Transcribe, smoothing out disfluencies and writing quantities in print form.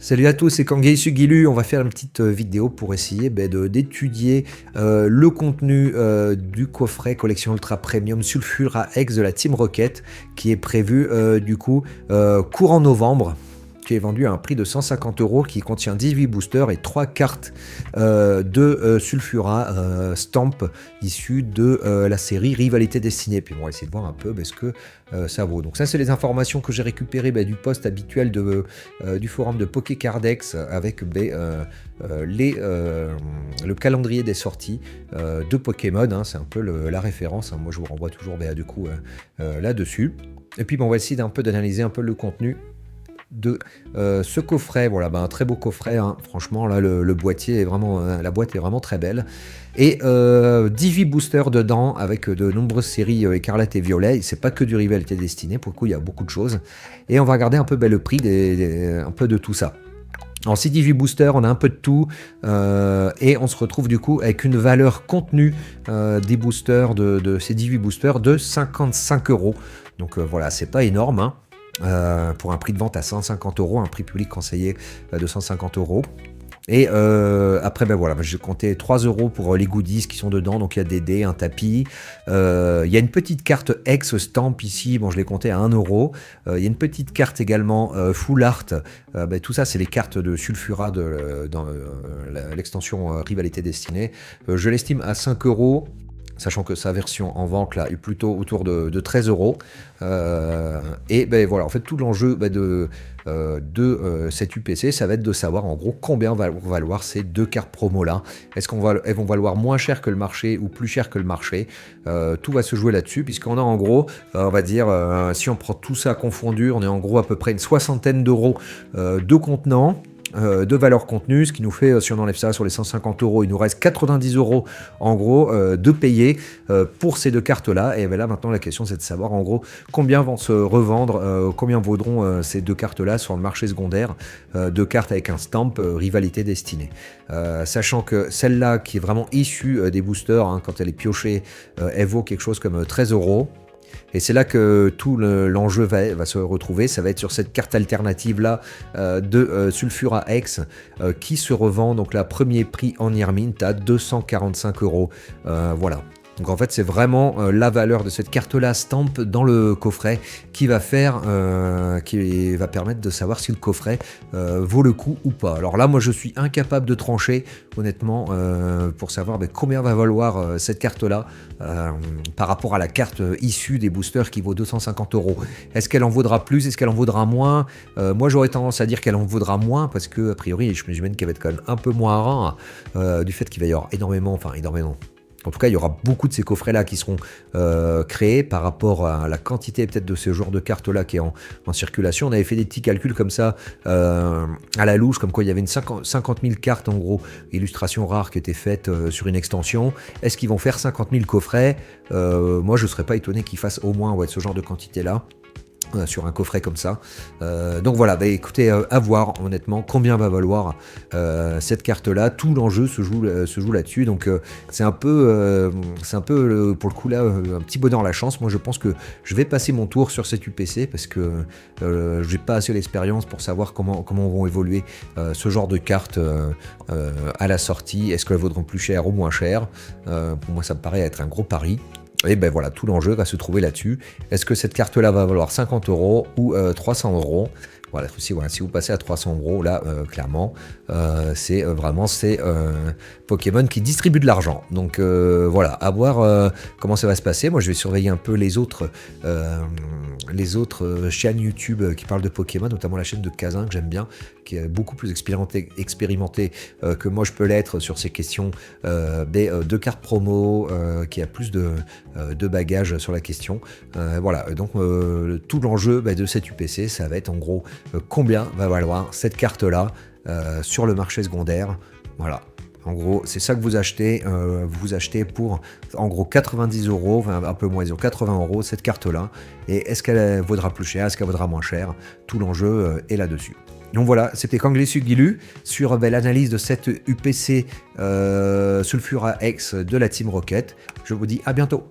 Salut à tous, c'est Kangai Sugilu. On va faire une petite vidéo pour essayer d'étudier le contenu du coffret collection ultra premium Sulfura X de la Team Rocket qui est prévu courant novembre, qui est vendu à un prix de 150 €, qui contient 18 boosters et 3 cartes de Sulfura Stamp issues de la série Rivalité Destinée. Puis on va essayer de voir un peu ce que ça vaut. Donc ça, c'est les informations que j'ai récupérées du post habituel du forum de Pokécardex avec le calendrier des sorties de Pokémon. Hein, c'est un peu la référence. Hein. Moi, je vous renvoie toujours là-dessus. Et puis on va essayer d'un peu d'analyser un peu le contenu de ce coffret. Voilà, un très beau coffret, hein. Franchement là le boîtier est vraiment la boîte est vraiment très belle, et 18 boosters dedans avec de nombreuses séries écarlate et violet. C'est pas que du Rivalité Destinée, pour le coup il y a beaucoup de choses, et on va regarder un peu le prix un peu de tout ça. En 18 boosters, on a un peu de tout, et on se retrouve du coup avec une valeur contenue des boosters, de ces 18 boosters, de 55 €. Donc voilà, c'est pas énorme, hein. Pour un prix de vente à 150 €, un prix public conseillé de 150 €. Et après, voilà, j'ai compté 3 € pour les goodies qui sont dedans. Donc il y a des dés, un tapis. Il y a une petite carte X Stamp ici. Bon, je l'ai compté à 1 €. Il y a une petite carte également Full Art. Tout ça, c'est les cartes de Sulfura dans l'extension Rivalité Destinée. Je l'estime à 5 €. Sachant que sa version en vente là est plutôt autour de 13 €. Et voilà, en fait tout l'enjeu de cette UPC, ça va être de savoir en gros combien vont valoir ces deux cartes promo là. Est-ce qu'elles vont valoir moins cher que le marché ou plus cher que le marché? Tout va se jouer là-dessus, puisqu'on a en gros, on va dire, si on prend tout ça confondu, on est en gros à peu près une soixantaine d'euros de contenants, de valeur contenue, ce qui nous fait, si on enlève ça sur les 150 €, il nous reste 90 € en gros de payer pour ces deux cartes là. Et là maintenant la question, c'est de savoir en gros combien vont se revendre, combien vaudront ces deux cartes là sur le marché secondaire, deux cartes avec un stamp Rivalité Destinée, sachant que celle-là qui est vraiment issue des boosters, hein, quand elle est piochée, elle vaut quelque chose comme 13 €. Et c'est là que tout l'enjeu va se retrouver. Ça va être sur cette carte alternative là de Sulfura X qui se revend donc la premier prix en Near Mint à 245 €. Voilà. Donc en fait c'est vraiment la valeur de cette carte là Stamp dans le coffret qui va permettre de savoir si le coffret vaut le coup ou pas. Alors là moi je suis incapable de trancher honnêtement pour savoir combien va valoir cette carte là par rapport à la carte issue des boosters qui vaut 250 €. Est-ce qu'elle en vaudra plus? Est-ce qu'elle en vaudra moins? Moi j'aurais tendance à dire qu'elle en vaudra moins, parce que a priori je m'imagine qu'elle va être quand même un peu moins rare du fait qu'il va y avoir énormément. En tout cas, il y aura beaucoup de ces coffrets-là qui seront créés par rapport à la quantité peut-être de ce genre de cartes-là qui est en circulation. On avait fait des petits calculs comme ça à la louche, comme quoi il y avait une 50 000 cartes en gros, illustrations rares qui étaient faites sur une extension. Est-ce qu'ils vont faire 50 000 coffrets? Moi, je ne serais pas étonné qu'ils fassent au moins ce genre de quantité-là sur un coffret comme ça. Donc voilà, écoutez, à voir honnêtement combien va valoir cette carte là. Tout l'enjeu se joue là-dessus. Donc c'est un peu pour le coup là un petit bonheur la chance. Moi je pense que je vais passer mon tour sur cette UPC, parce que j'ai pas assez d'expérience pour savoir comment vont évoluer ce genre de cartes à la sortie. Est-ce qu'elles vaudront plus cher ou moins cher? Pour moi ça me paraît être un gros pari. Et voilà, tout l'enjeu va se trouver là-dessus. Est-ce que cette carte-là va valoir 50 € ou 300 €? Voilà, si vous passez à 300 € là, clairement, c'est vraiment Pokémon qui distribue de l'argent. Donc voilà, à voir comment ça va se passer. Moi, je vais surveiller un peu les autres chaînes YouTube qui parlent de Pokémon, notamment la chaîne de Kazin que j'aime bien, qui est beaucoup plus expérimenté que moi je peux l'être sur ces questions de cartes promo, qui a plus de bagages sur la question. Voilà, donc tout l'enjeu de cette UPC, ça va être en gros combien va valoir cette carte là sur le marché secondaire. Voilà. En gros, c'est ça que vous achetez. Vous achetez pour, en gros, 90 €, un peu moins, 80 € cette carte-là. Et est-ce qu'elle vaudra plus cher? Est-ce qu'elle vaudra moins cher? Tout l'enjeu est là-dessus. Donc voilà, c'était Kangai Sugilu sur l'analyse de cette UPC Sulfura X de la Team Rocket. Je vous dis à bientôt.